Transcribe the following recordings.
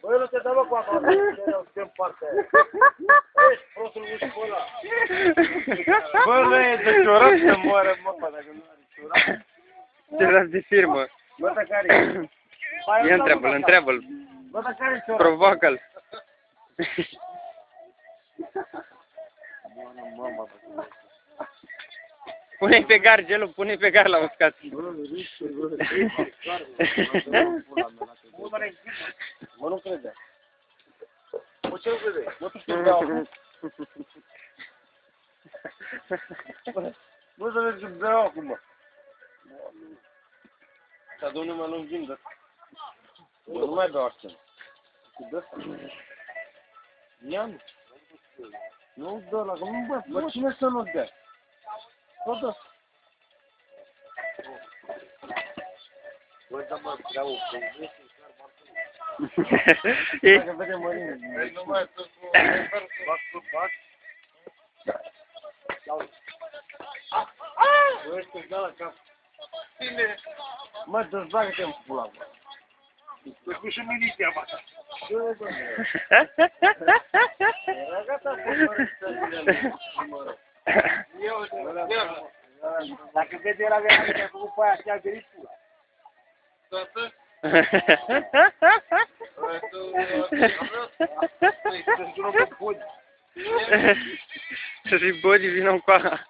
Băi, nu te dă mă cu apa, nu te împarte. Ești prostul uși pe ăla. Bă, nu e de ciorap să moară, mă, dacă nu are ciorap. Ciorap de firmă. Bă, dar care-i? Ia întreabă-l. Bă, dar care-i ciorap? Provoacă-l. Pune-i pe gar, Gelu, pune-i pe gar la uscat. Mă, nu crede. Mă, ce nu crede? Mă, tu știu beau acum. Bă, să vezi că beau acum, mă. Să adun numai lungim, dă. Eu nu mai beau așa. Și dă asta. Ia-mi. Nu dă la, că nu bă, bă, cine să nu dea? Bă, dă. Bă, dă-mă, vreau, că ești în car, Dacă vede mărine. Nu mai sunt cu... Bac sub bac. Bă, ești în la cap. Bine. Mă, dezbagă-te în pula, mă. Să cu și miliția, mă. Bă, bă, era gata să dacă vede era gata că a făcut pe aia și a venit pula. Toată? Și bodi vină cu ala.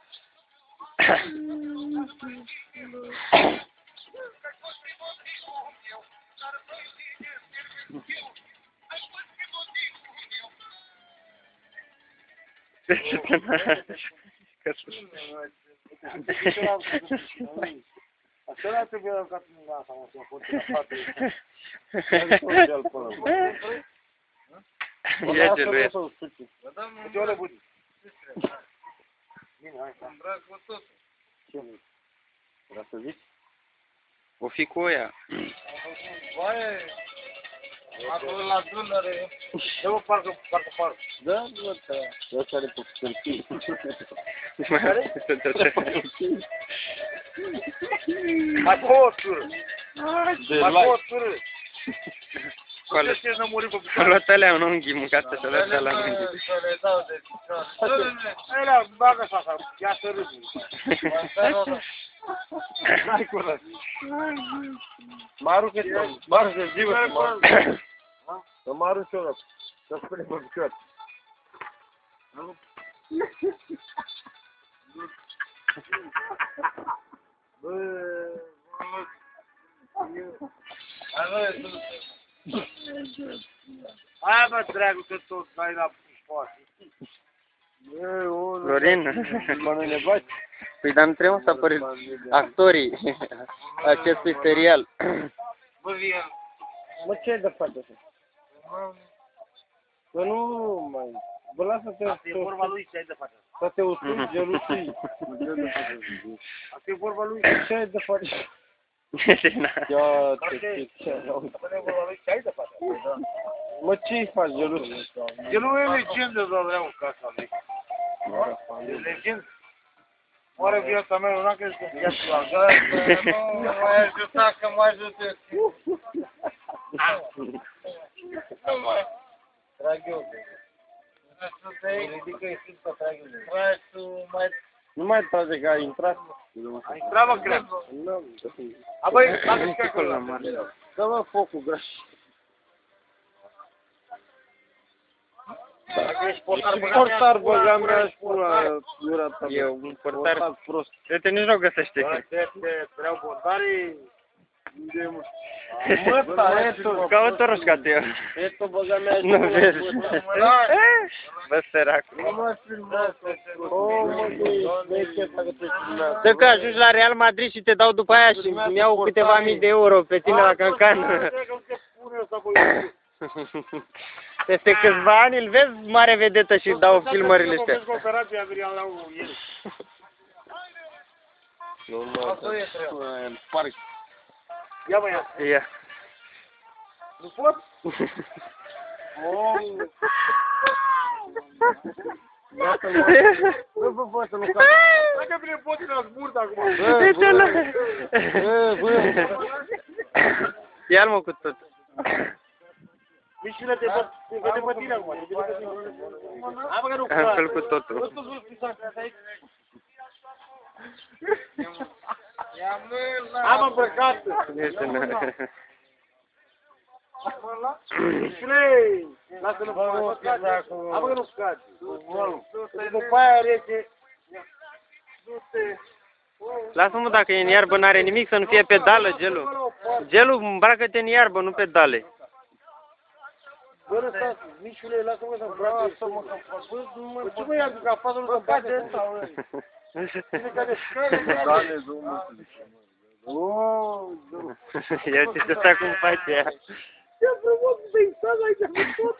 Așa trebuie ca să nu asta, mă, să mă pot la față. Ia ce lui e. Ce ore buni? Bine, hai, să îmbrac cu totul. Ce nu? Vreau să zici? O fi cu oia. Vai, acolo la Dunăre. Dă-mă parcă. Da, nu te. Eu ce are pe cârtii. Care? Acolo, tură. Acolo, tură. A luat alea în unghi, mâncată și a luat alea în unghi. Să le dau de picioare. Hai la, bagă fața, ia să râzi. N-ai curăț. Maru că zi, mă. Să mă arunci eu, să spune pe picioare. Hai, bă, dragul, că tot dai la spate. Florin? Păi, dar nu trebuie să apări actorii acestui serial. Bă, vie. Mă, ce ai de față așa? Că nu mai... Bă, lasă-te... Asta e vorba lui, ce ai de față. Să te usuci, gelusii. Asta e vorba lui, ce ai de față. Ia te ce ai de față. Mă, ce-i faci, gelusii? Gelu e legendă, dar vreau în casa lui. E legendă. Oare viața mea, nu am crezut că viața la gata, nu m-ai ajutat că mă ajute. Nu mai. Trag eu. Ridică-i să trag eu. Tragi tu, mai... Nu mai trage că ai intrat. Ai intrat, mă, cred. Nu. A, băi, lasă-și că acolo. Dă-mă focul, graș. Portar băga mea și pula durata. Eu, un portar prost. Te nici nu găsește. Vreau portarii. Mă, taietul. Caută roșcat eu. Eto băga mea și nu vezi. Bă, sărac. Nu mă filmează. O, mă, de dacă te filmează. Dă că ajungi la Real Madrid și te dau după aia și îmi iau câteva mii de euro pe tine la Cancan. Peste câțiva ani îl vezi mare vedetă și dau filmările astea. Nu mă, în parc. Ia mă, ia. Ia. Nu pot? Nu pot să nu fac. Dacă bine poți să-l zburt acum. Bă, Ia-l mă cu tot. Mișule, te vede pe tine acum. Hai bă că nu Am fel cu totul. Hai mă îmbrăcat. Mișule, lasă-l mă scade. Hai bă că nu scade. După aia rece. Lasă-mă dacă e în iarbă, n-are nimic, să nu fie pedală, Gelu. Gelu, îmbracă-te în iarbă, nu pedale. Bă, lăsați, Mișule, lasă-mă să îmbracă. Bă, ce mă ia, că afară nu se bate ăsta, mă. Cine cade scări? Ia ce să stai cum face ea. Ce frumos peisaj aici, mă tot.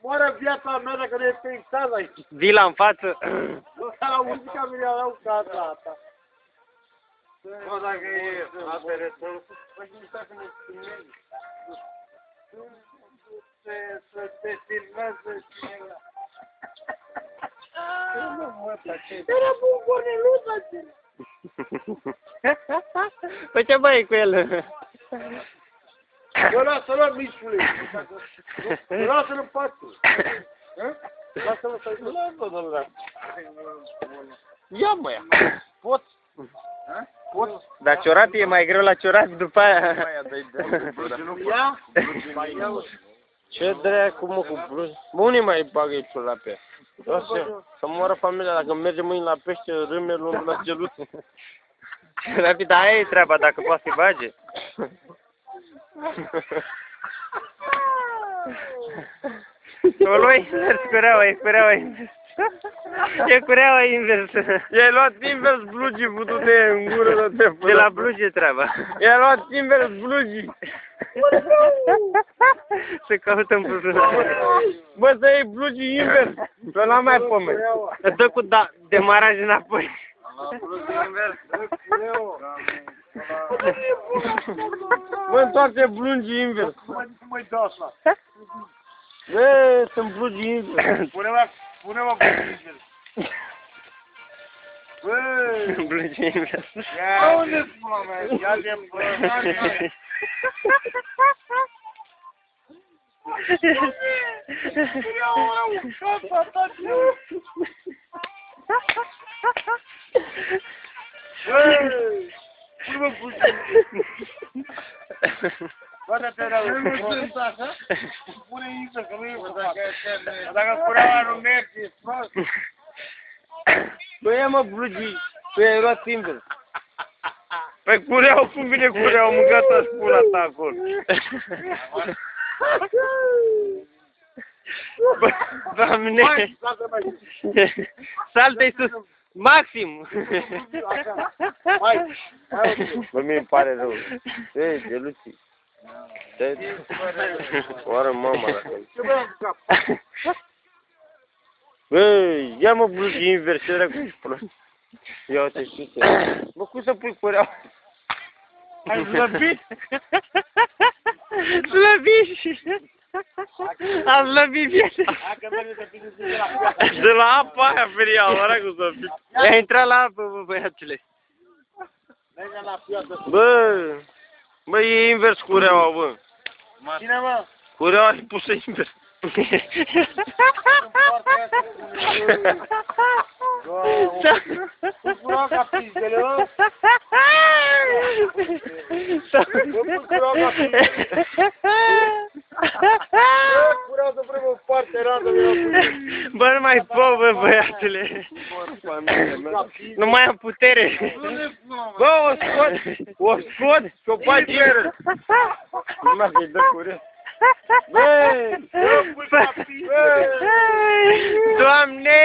Moară viața mea dacă nu e peisaj aici. Vila în față. Nu s-a la muzica mea, la casa asta. Bă, dacă e apărător, păi nu stai să ne filmezi. Să te filmează cineva. Era bomboneluța aceea. Păi ce băi cu el? Bă, lasă-l, Mișule. Lasă-l în pace. Lasă-l să-i duc. Lasă-l, ia, mă, poți? Poți? Dar ciorat e mai greu la ciorat după aia. Ia? Ce dracu, mă, cu blugi? Bă, unde mai bagă aici la pe? Să moară familia, dacă merge mâine la pește, râme, luăm la geluțe. Rapid, aia e treaba, dacă poate să-i bage. O luai, e cureaua invers. E cureaua invers. I-ai luat invers blugii, putu-te în gură de te. De la blugi e treaba. I-ai luat invers blugii. Se caută în buzunar. Bă, să iei blugii invers, că n-am mai pomeni. Dă cu demaraj înapoi. Bă, întoarce blugii invers. Măi, da așa. Bă, sunt blugii invers. Pune-mă blugii invers. Bă! Blugi invers. Ia, unde-ți pula mea? Ia de bă! Pune-mă blugii! Bă-te rău, nu sunt așa? Pune invers, că nu e bă. Dacă cureaua nu merge, prost. Bă, ia mă blugii, tu i-ai luat invers. Păi cureau, cum vine cureau, mâncată spula ta acolo. Bă, Doamne! Saltă-i sus! Maxim! Bă, mi-mi pare rău. Ei, geluții. Oară mama la fel. Băi, ia mă blugii invers, ce dracu ești prost. Ia uite și ce. Bă, cum să pui cureaua? Ai slăbit? Slăbit! Am slăbit viața! De la apa aia, feria, ăla cum să fii. Ia intrat la apă, bă, băiatule. Bă, e invers cureaua, bă. Cine, mă? Cureaua e pusă invers. Nu fura ca pizdele, mă? Nu fura ca pizdele. Curează primul parte, randă, Bă, nu mai pot, bă, băiatule. Nu mai am putere. Bă, o scot, și o bagi iară. Numai că-i dă curea. Doamne!